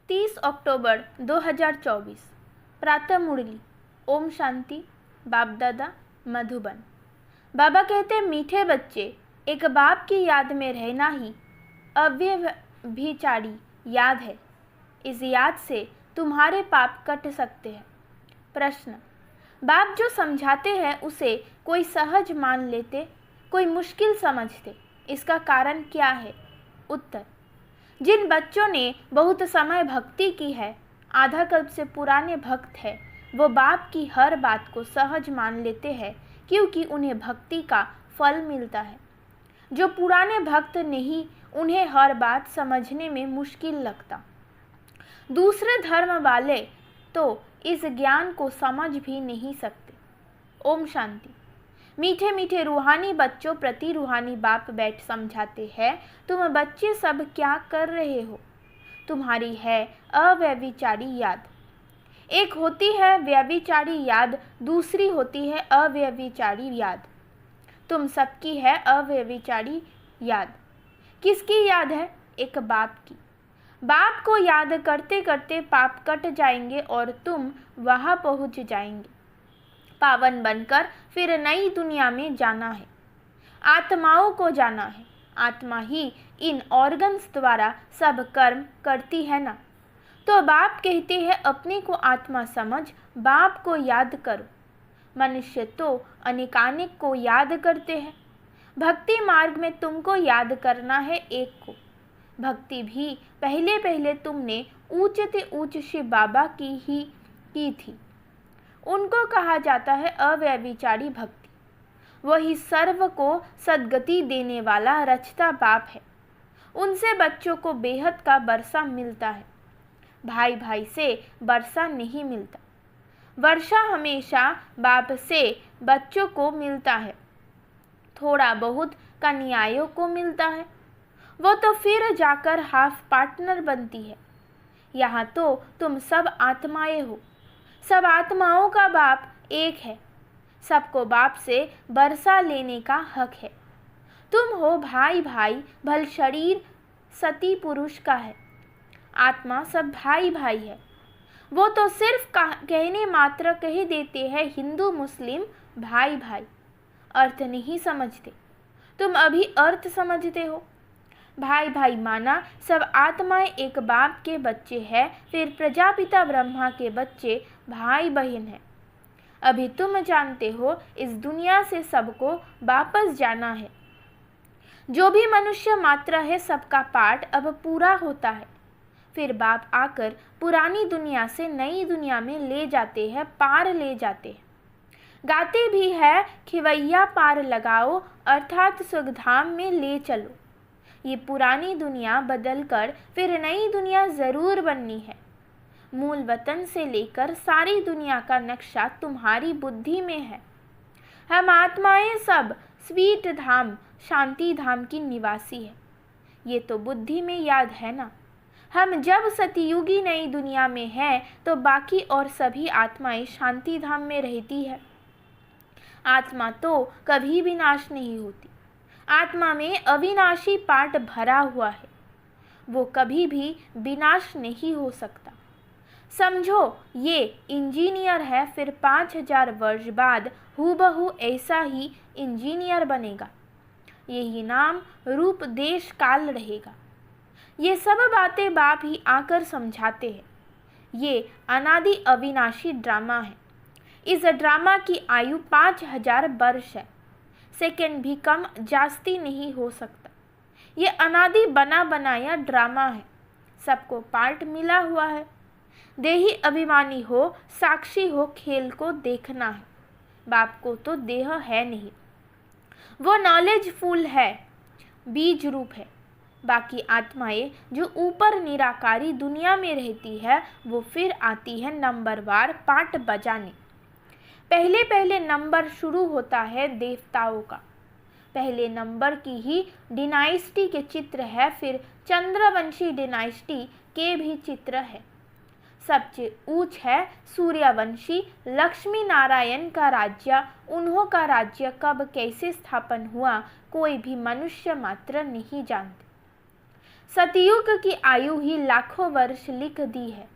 30 अक्टूबर 2024 प्रातः मुरली। ओम शांति। बाप दादा मधुबन। बाबा कहते मीठे बच्चे, एक बाप की याद में रहना ही अव्यभिचारी याद है। इस याद से तुम्हारे पाप कट सकते हैं। प्रश्न, बाप जो समझाते हैं उसे कोई सहज मान लेते, कोई मुश्किल समझते, इसका कारण क्या है? उत्तर, जिन बच्चों ने बहुत समय भक्ति की है, आधा कल्प से पुराने भक्त हैं, वो बाप की हर बात को सहज मान लेते हैं क्योंकि उन्हें भक्ति का फल मिलता है। जो पुराने भक्त नहीं, उन्हें हर बात समझने में मुश्किल लगता। दूसरे धर्म वाले तो इस ज्ञान को समझ भी नहीं सकते। ओम शांति। मीठे मीठे रूहानी बच्चों प्रति रूहानी बाप बैठ समझाते हैं, तुम बच्चे सब क्या कर रहे हो? तुम्हारी है अव्यभिचारी याद। एक होती है व्यभिचारी याद, दूसरी होती है अव्यभिचारी याद। तुम सबकी है अव्यभिचारी याद। किसकी याद है? एक बाप की। बाप को याद करते करते पाप कट जाएंगे और तुम वहां पहुंच जाएंगे। पावन बनकर फिर नई दुनिया में जाना है। आत्माओं को जाना है। आत्मा ही इन ऑर्गन्स द्वारा सब कर्म करती है ना। तो बाप कहते हैं अपने को आत्मा समझ, बाप को याद करो। मनुष्य तो अनेकानेक को याद करते हैं। भक्ति मार्ग में तुमको याद करना है एक को। भक्ति भी पहले पहले तुमने ऊंच से ऊंच शिव बाबा की ही की थी। उनको कहा जाता है अव्यभिचारी भक्ति। वही सर्व को सद्गति देने वाला रचता बाप है। उनसे बच्चों को बेहद का बरसा मिलता है। भाई भाई से बरसा नहीं मिलता। वर्षा हमेशा बाप से बच्चों को मिलता है। थोड़ा बहुत कन्याओं को मिलता है, वो तो फिर जाकर हाफ पार्टनर बनती है। यहाँ तो तुम सब आत्माएं हो। सब आत्माओं का बाप एक है। सबको बाप से बरसा लेने का हक है। तुम हो भाई भाई, भल शरीर सती पुरुष का है। आत्मा सब भाई भाई है। वो तो सिर्फ कहने मात्र कह देते हैं हिंदू मुस्लिम भाई भाई, अर्थ नहीं समझते। तुम अभी अर्थ समझते हो। भाई भाई माना सब आत्माएं एक बाप के बच्चे हैं, फिर प्रजापिता ब्रह्मा के बच्चे भाई बहन हैं। अभी तुम जानते हो इस दुनिया से सबको वापस जाना है। जो भी मनुष्य मात्र है, सबका पाठ अब पूरा होता है। फिर बाप आकर पुरानी दुनिया से नई दुनिया में ले जाते हैं, पार ले जाते हैं। गाते भी है खिवैया पार लगाओ, अर्थात सुखधाम में ले चलो। ये पुरानी दुनिया बदलकर फिर नई दुनिया ज़रूर बननी है। मूल वतन से लेकर सारी दुनिया का नक्शा तुम्हारी बुद्धि में है। हम आत्माएं सब स्वीट धाम, शांति धाम की निवासी है। ये तो बुद्धि में याद है ना। हम जब सतयुगी नई दुनिया में हैं तो बाकी और सभी आत्माएं शांति धाम में रहती है। आत्मा तो कभी भी नाश नहीं होती। आत्मा में अविनाशी पार्ट भरा हुआ है। वो कभी भी विनाश नहीं हो सकता। समझो ये इंजीनियर है, फिर 5000 वर्ष बाद हूबहू ऐसा ही इंजीनियर बनेगा। यही नाम रूप देश काल रहेगा। ये सब बातें बाप ही आकर समझाते हैं। ये अनादि अविनाशी ड्रामा है। इस ड्रामा की आयु 5000 वर्ष है। सेकंड भी कम जास्ती नहीं हो सकता। ये अनादि बना बनाया ड्रामा है। सबको पार्ट मिला हुआ है। देही अभिमानी हो, साक्षी हो, खेल को देखना है। बाप को तो देह है नहीं। वो नॉलेजफुल है, बीज रूप है। बाकी आत्माएं जो ऊपर निराकारी दुनिया में रहती है, वो फिर आती है नंबरवार पार्ट बजाने। पहले पहले नंबर शुरू होता है देवताओं का। पहले नंबर की ही डिनाइस्टी के चित्र है, फिर चंद्रवंशी डिनाइस्टी के भी चित्र है। सबसे ऊंच है सूर्यवंशी लक्ष्मी नारायण का राज्य। उन्हों का राज्य कब कैसे स्थापन हुआ, कोई भी मनुष्य मात्र नहीं जानते। सतयुग की आयु ही लाखों वर्ष लिख दी है।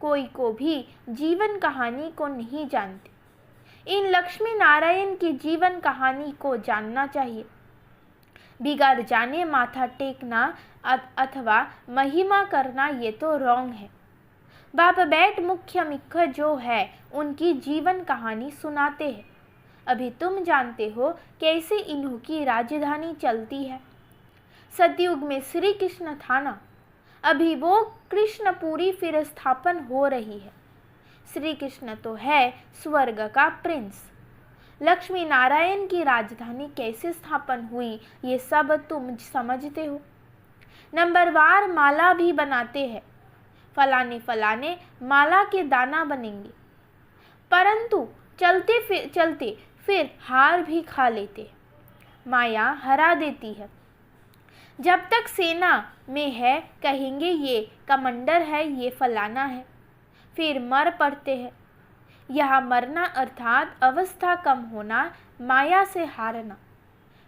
कोई को भी जीवन कहानी को नहीं जानते। इन लक्ष्मी नारायण की जीवन कहानी को जानना चाहिए। बिगड़ जाने माथा टेकना अथवा महिमा करना ये तो रॉन्ग है। बाप बैठ मुख्य जो है उनकी जीवन कहानी सुनाते हैं। अभी तुम जानते हो कैसे इन्हों की राजधानी चलती है। सतयुग में श्री कृष्ण था ना, अभी वो कृष्णपुरी फिर स्थापन हो रही है। श्री कृष्ण तो है स्वर्ग का प्रिंस। लक्ष्मी नारायण की राजधानी कैसे स्थापन हुई ये सब तुम समझते हो। नंबरवार माला भी बनाते हैं। फलाने माला के दाना बनेंगे, परंतु चलते फिर हार भी खा लेते। माया हरा देती है। जब तक सेना में है कहेंगे ये कमांडर है, ये फलाना है, फिर मर पड़ते हैं। यह मरना अर्थात अवस्था कम होना, माया से हारना,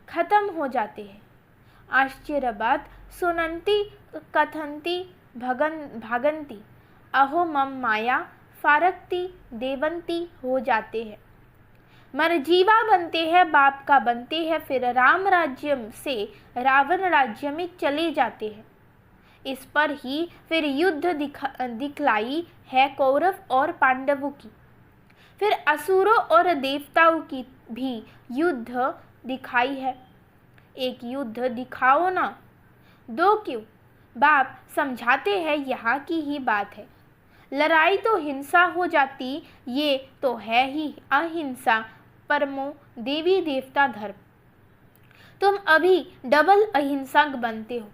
खत्म हो जाते हैं। आश्चर्य बात, सुनंती कथंती भागंती अहो मम माया फारकती देवंती हो जाते हैं। मरजीवा बनते हैं, बाप का बनते हैं, फिर राम राज्य से रावण राज्य में चले जाते हैं। इस पर ही फिर युद्ध दिखलाई है कौरव और पांडवों की। फिर असुरों और देवताओं की भी युद्ध दिखाई है। एक युद्ध दिखाओ ना, दो क्यों? बाप समझाते हैं यहाँ की ही बात है। लड़ाई तो हिंसा हो जाती, ये तो है ही अहिंसा परमो देवी देवता धर्म। तुम अभी डबल अहिंसक बनते हो।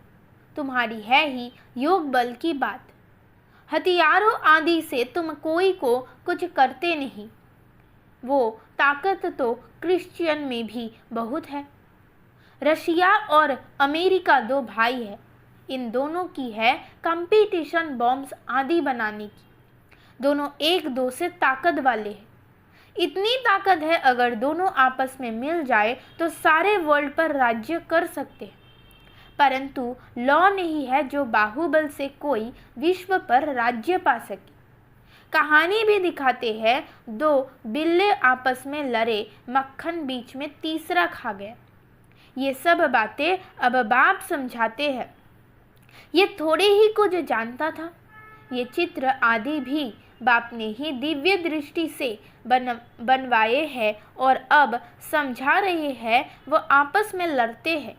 तुम्हारी है ही योग बल की बात। हथियारों आदि से तुम कोई को कुछ करते नहीं। वो ताकत तो क्रिश्चियन में भी बहुत है। रशिया और अमेरिका दो भाई है। इन दोनों की है कंपटीशन बॉम्ब्स आदि बनाने की। दोनों एक दो से ताकत वाले हैं। इतनी ताकत है अगर दोनों आपस में मिल जाए तो सारे वर्ल्ड पर राज्य कर सकते हैं। परंतु लॉ नहीं है जो बाहुबल से कोई विश्व पर राज्य पा सके। कहानी भी दिखाते हैं, दो बिल्ले आपस में लड़े, मक्खन बीच में तीसरा खा गया। ये सब बातें अब बाप समझाते हैं। ये थोड़े ही कुछ जानता था। ये चित्र आदि भी बाप ने ही दिव्य दृष्टि से बनवाए हैं और अब समझा रहे हैं। वो आपस में लड़ते हैं।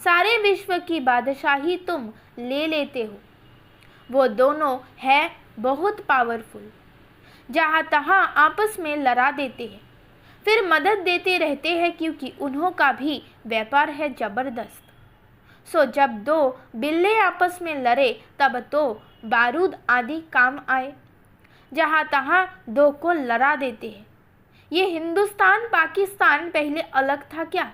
सारे विश्व की बादशाही तुम ले लेते हो। वो दोनों है बहुत पावरफुल। जहाँ तहाँ आपस में लड़ा देते हैं, फिर मदद देते रहते हैं क्योंकि उन्हों का भी व्यापार है जबरदस्त। सो जब दो बिल्ले आपस में लड़े तब तो बारूद आदि काम आए। जहाँ तहाँ दो को लड़ा देते हैं। ये हिंदुस्तान पाकिस्तान पहले अलग था क्या?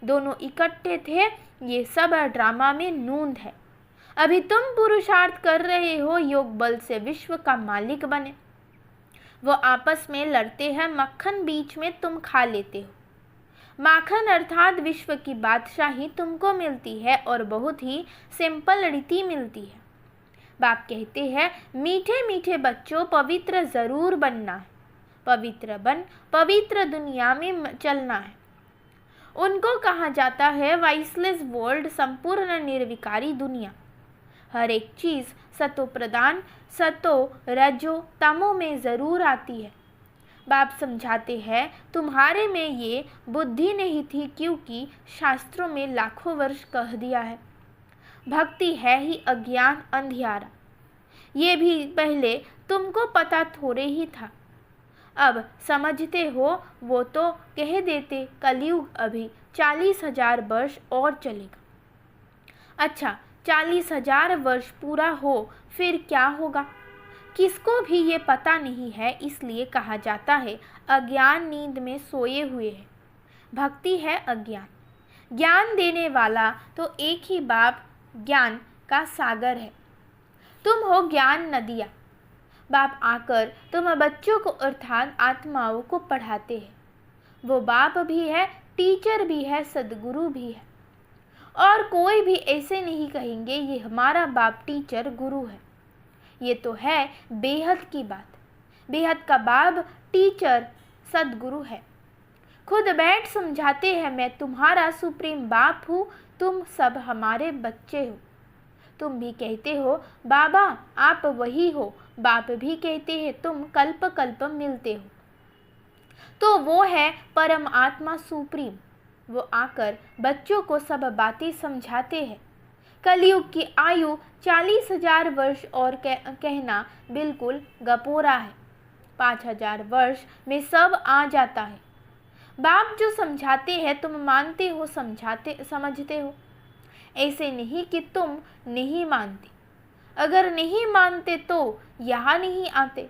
दोनों इकट्ठे थे। ये सब ड्रामा में नूंद है। अभी तुम पुरुषार्थ कर रहे हो योग बल से विश्व का मालिक बने। वो आपस में लड़ते हैं, मक्खन बीच में तुम खा लेते हो। माखन अर्थात विश्व की बादशाही तुमको मिलती है और बहुत ही सिंपल रीति मिलती है। बाप कहते हैं, मीठे मीठे बच्चों पवित्र ज़रूर बनना है। पवित्र बन पवित्र दुनिया में चलना है। उनको कहा जाता है वाइसलेस वर्ल्ड, संपूर्ण निर्विकारी दुनिया। हर एक चीज़ सतो प्रदान, सतो रजो तमो में ज़रूर आती है। बाप समझाते हैं, तुम्हारे में ये बुद्धि नहीं थी क्योंकि शास्त्रों में लाखों वर्ष कह दिया है। भक्ति है ही अज्ञान अंधियारा। ये भी पहले तुमको पता थोड़े ही था। अब समझते हो। वो तो कह देते कलयुग अभी 40,000 वर्ष और चलेगा। अच्छा, 40,000 वर्ष पूरा हो फिर क्या होगा? किसको भी ये पता नहीं है। इसलिए कहा जाता है अज्ञान नींद में सोए हुए है। भक्ति है अज्ञान। ज्ञान देने वाला तो एक ही बाप ज्ञान का सागर है। तुम हो ज्ञान नदिया। बाप आकर तुम बच्चों को अर्थात आत्माओं को पढ़ाते हैं। वो बाप भी है, टीचर भी है, सदगुरु भी है। और कोई भी ऐसे नहीं कहेंगे ये हमारा बाप टीचर गुरु है। ये तो है बेहद की बात। बेहद का बाप टीचर सदगुरु है। खुद बैठ समझाते हैं, मैं तुम्हारा सुप्रीम बाप हूँ, तुम सब हमारे बच्चे हो। तुम भी कहते हो बाबा आप वही हो, बाप भी कहते हैं तुम कल्प कल्प मिलते हो। तो वो है परम आत्मा सुप्रीम। वो आकर बच्चों को सब बातें समझाते हैं। कलयुग की आयु 40,000 वर्ष और कहना बिल्कुल गपोरा है। 5,000 वर्ष में सब आ जाता है। बाप जो समझाते हैं तुम मानते हो, समझते हो। ऐसे नहीं कि तुम नहीं मानते। अगर नहीं मानते तो यहाँ नहीं आते।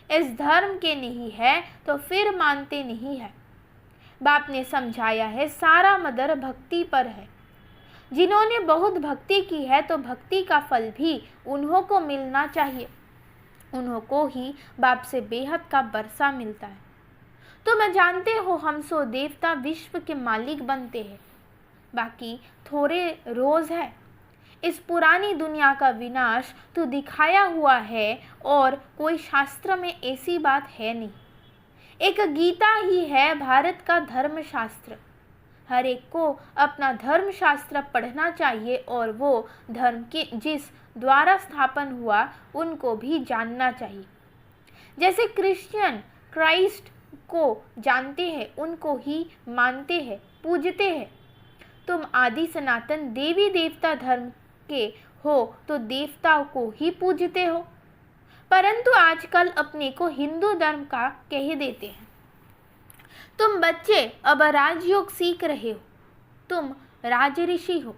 इस धर्म के नहीं है तो फिर मानते नहीं है। बाप ने समझाया है सारा मदर भक्ति पर है। जिन्होंने बहुत भक्ति की है तो भक्ति का फल भी उन्हों को मिलना चाहिए। उन्हों को ही बाप से बेहद का बरसा मिलता है। तुम जानते हो हम सो देवता विश्व के मालिक बनते हैं, बाकी थोड़े रोज है। इस पुरानी दुनिया का विनाश तो दिखाया हुआ है और कोई शास्त्र में ऐसी बात है नहीं। एक गीता ही है भारत का धर्म शास्त्र। हर एक को अपना धर्म शास्त्र पढ़ना चाहिए और वो धर्म के जिस द्वारा स्थापन हुआ उनको भी जानना चाहिए। जैसे क्रिश्चियन क्राइस्ट को जानते हैं, उनको ही मानते हैं, पूजते हैं। तुम आदि सनातन देवी देवता धर्म के हो तो देवताओं को ही पूजते हो, परंतु आजकल अपने को हिंदू धर्म का कह देते हैं। तुम बच्चे अब राजयोग सीख रहे हो। तुम राज ऋषि हो,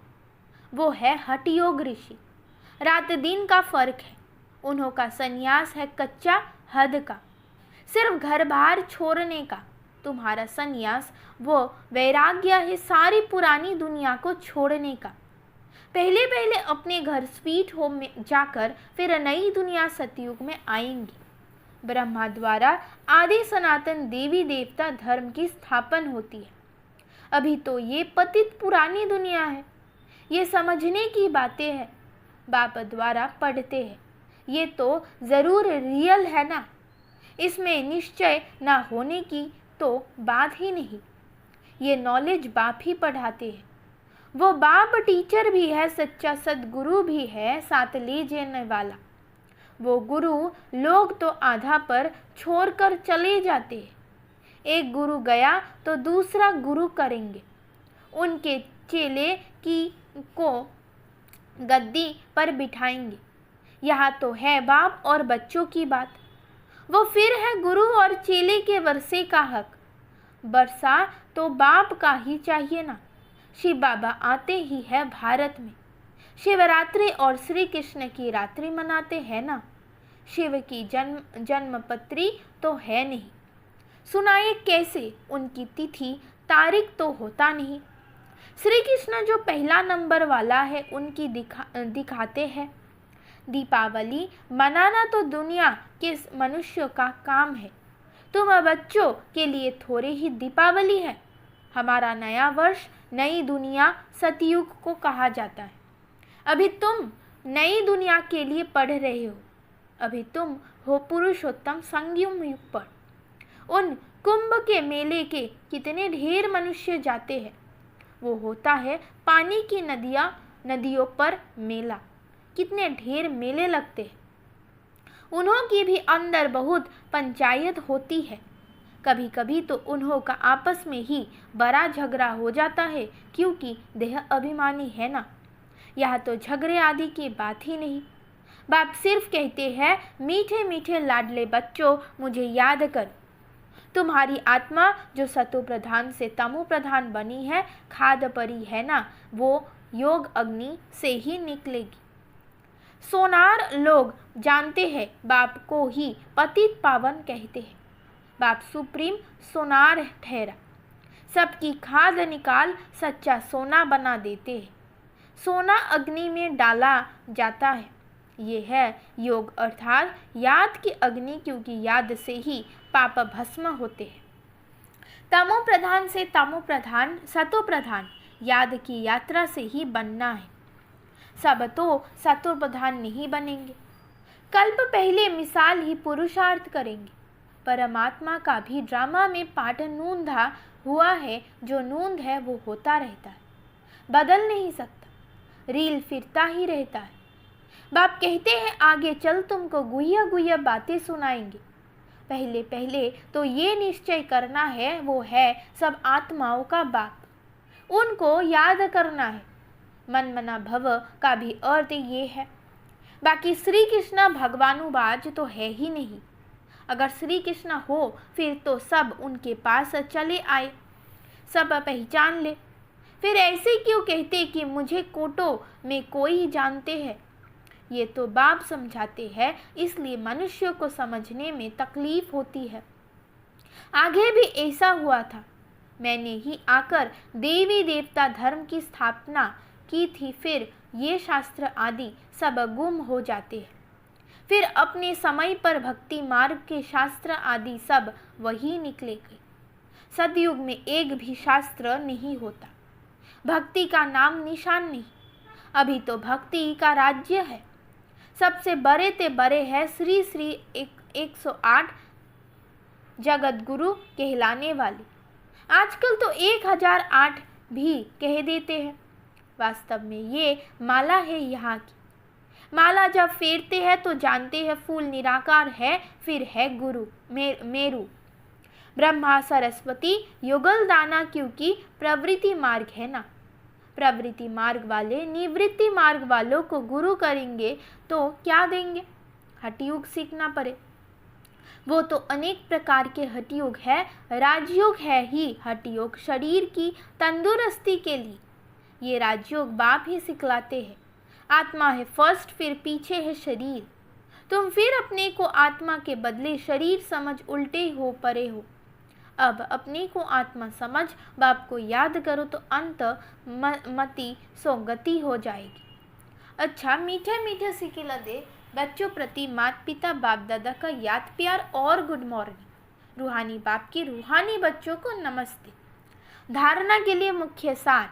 वो है हठयोग ऋषि। रात दिन का फर्क है। उन्हों का संन्यास है कच्चा हद का, सिर्फ घर बार छोड़ने का। तुम्हारा संन्यास वो वैराग्य है सारी पुरानी दुनिया को छोड़ने का। पहले पहले अपने घर स्वीट होम में जाकर फिर नई दुनिया सतयुग में आएंगी। ब्रह्मा द्वारा आदि सनातन देवी देवता धर्म की स्थापना होती है। अभी तो ये पतित पुरानी दुनिया है। ये समझने की बातें हैं, बाप द्वारा पढ़ते हैं। ये तो ज़रूर रियल है ना, इसमें निश्चय ना होने की तो बात ही नहीं। ये नॉलेज बाप ही पढ़ाते हैं। वो बाप टीचर भी है, सच्चा सदगुरु भी है, साथ ले जाने वाला। वो गुरु लोग तो आधा पर छोड़कर चले जाते हैं। एक गुरु गया तो दूसरा गुरु करेंगे। उनके चेले को गद्दी पर बिठाएंगे। यहाँ तो है बाप और बच्चों की बात। वो फिर है गुरु और चेले के वर्षे का हक। वर्षा तो बाप का ही चाहिए ना। शिव बाबा आते ही है भारत में। शिवरात्रि और श्री कृष्ण की रात्रि मनाते हैं ना। शिव की जन्मपत्री तो है नहीं। सुनाए कैसे, उनकी तिथि तारीख तो होता नहीं। श्री कृष्ण जो पहला नंबर वाला है उनकी दिखाते हैं। दीपावली मनाना तो दुनिया के मनुष्यों का काम है। तुम बच्चों के लिए थोड़े ही दीपावली है। हमारा नया वर्ष नई दुनिया सतयुग को कहा जाता है। अभी तुम नई दुनिया के लिए पढ़ रहे हो। अभी तुम हो पुरुषोत्तम संगम युग पर। उन कुंभ के मेले के कितने ढेर मनुष्य जाते हैं। वो होता है पानी की नदियों पर मेला। कितने ढेर मेले लगते हैं। उन्हों की भी अंदर बहुत पंचायत होती है। कभी कभी तो उन्हों का आपस में ही बड़ा झगड़ा हो जाता है, क्योंकि देह अभिमानी है ना। यह तो झगड़े आदि की बात ही नहीं। बाप सिर्फ कहते हैं मीठे मीठे लाडले बच्चों मुझे याद करो। तुम्हारी आत्मा जो सतो प्रधान से तमो प्रधान बनी है, खाद परी है ना, वो योग अग्नि से ही निकलेगी। सोनार लोग जानते हैं बाप को ही पतित पावन कहते हैं। बाप सुप्रीम सोनार ठहरा, सबकी खाद निकाल सच्चा सोना बना देते हैं। सोना अग्नि में डाला जाता है। ये है योग अर्थात याद की अग्नि, क्योंकि याद से ही पाप भस्म होते हैं। तमो प्रधान से तमो प्रधान सतो प्रधान याद की यात्रा से ही बनना है। सब तो शत्रुप्रधान नहीं बनेंगे। कल्प पहले मिसाल ही पुरुषार्थ करेंगे। परमात्मा का भी ड्रामा में पाठ नूंधा हुआ है, जो नूंद है वो होता रहता है, बदल नहीं सकता, रील फिरता ही रहता है। बाप कहते हैं आगे चल तुमको गुह्य गुह्य बातें सुनाएंगे। पहले पहले तो ये निश्चय करना है वो है सब आत्माओं का बाप, उनको याद करना है। मन मना भव का भी अर्थ ये है। बाकी श्री कृष्ण भगवानुवाज तो है ही नहीं। अगर श्री कृष्ण हो फिर तो सब उनके पास चले आए, सब पहचान ले। फिर ऐसे क्यों कहते कि मुझे कोटों में कोई जानते हैं। ये तो बाप समझाते हैं, इसलिए मनुष्य को समझने में तकलीफ होती है। आगे भी ऐसा हुआ था। मैंने ही आकर देवी देवता धर्म की स्थापना की थी, फिर ये शास्त्र आदि सब गुम हो जाते हैं। फिर अपने समय पर भक्ति मार्ग के शास्त्र आदि सब वही निकले गए। सतयुग में एक भी शास्त्र नहीं होता, भक्ति का नाम निशान नहीं। अभी तो भक्ति का राज्य है। सबसे बड़े ते बड़े है श्री श्री 108 जगत गुरु कहलाने वाले। आजकल तो 1008 भी कह देते हैं। वास्तव में ये माला है यहाँ की। माला जब फेरते हैं तो जानते हैं फूल निराकार है, फिर है गुरु मेरु ब्रह्मा सरस्वती युगल दाना, क्योंकि प्रवृत्ति मार्ग है ना। प्रवृत्ति मार्ग वाले निवृत्ति मार्ग वालों को गुरु करेंगे तो क्या देंगे? हठयोग सीखना पड़े। वो तो अनेक प्रकार के हठयोग है। राजयोग है ही हठयोग शरीर की तंदुरुस्ती के लिए। ये राजयोग बाप ही सिखलाते हैं। आत्मा है फर्स्ट, फिर पीछे है शरीर। तुम फिर अपने को आत्मा के बदले शरीर समझ उल्टे हो परे हो। अब अपने को आत्मा समझ बाप को याद करो तो अंत मति सो गति हो जाएगी। अच्छा, मीठे मीठे सिकिला दे बच्चों प्रति माता पिता बाप दादा का याद प्यार और गुड मॉर्निंग। रूहानी बाप की रूहानी बच्चों को नमस्ते। धारणा के लिए मुख्य सार।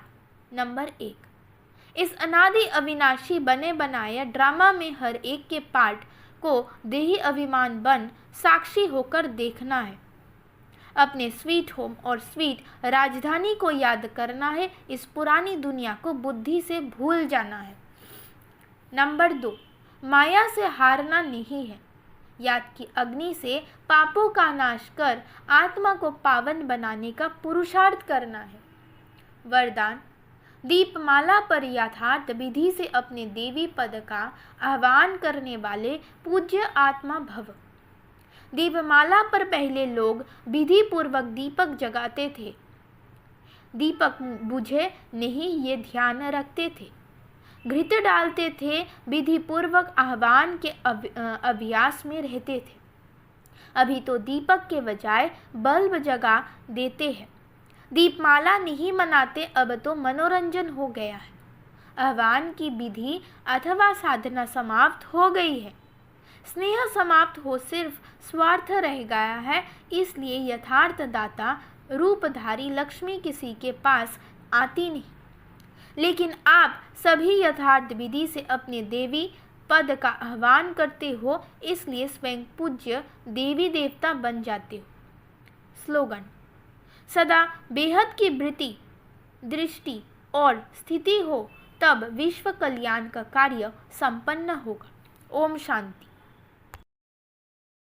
नंबर 1, इस अनादि अविनाशी बने बनाए ड्रामा में हर एक के पार्ट को देही अभिमान बन साक्षी होकर देखना है। अपने स्वीट होम और स्वीट राजधानी को याद करना है। इस पुरानी दुनिया को बुद्धि से भूल जाना है। नंबर 2, माया से हारना नहीं है। याद की अग्नि से पापों का नाश कर आत्मा को पावन बनाने का पुरुषार्थ करना है। वरदान, दीपमाला पर यथार्थ विधि से अपने देवी पद का आह्वान करने वाले पूज्य आत्मा भव। दीपमाला पर पहले लोग विधि पूर्वक दीपक जगाते थे। दीपक बुझे नहीं ये ध्यान रखते थे। घृत डालते थे, विधि पूर्वक आह्वान के अभ्यास में रहते थे। अभी तो दीपक के बजाय बल्ब जगा देते हैं। दीपमाला नहीं मनाते, अब तो मनोरंजन हो गया है। आह्वान की विधि अथवा साधना समाप्त हो गई है। स्नेह समाप्त हो सिर्फ स्वार्थ रह गया है। इसलिए यथार्थ दाता रूपधारी लक्ष्मी किसी के पास आती नहीं। लेकिन आप सभी यथार्थ विधि से अपने देवी पद का आह्वान करते हो, इसलिए स्वयं पूज्य देवी देवता बन जाते हो। स्लोगन, सदा बेहद की वृत्ति दृष्टि और स्थिति हो, तब विश्व कल्याण का कार्य संपन्न होगा। ओम शांति।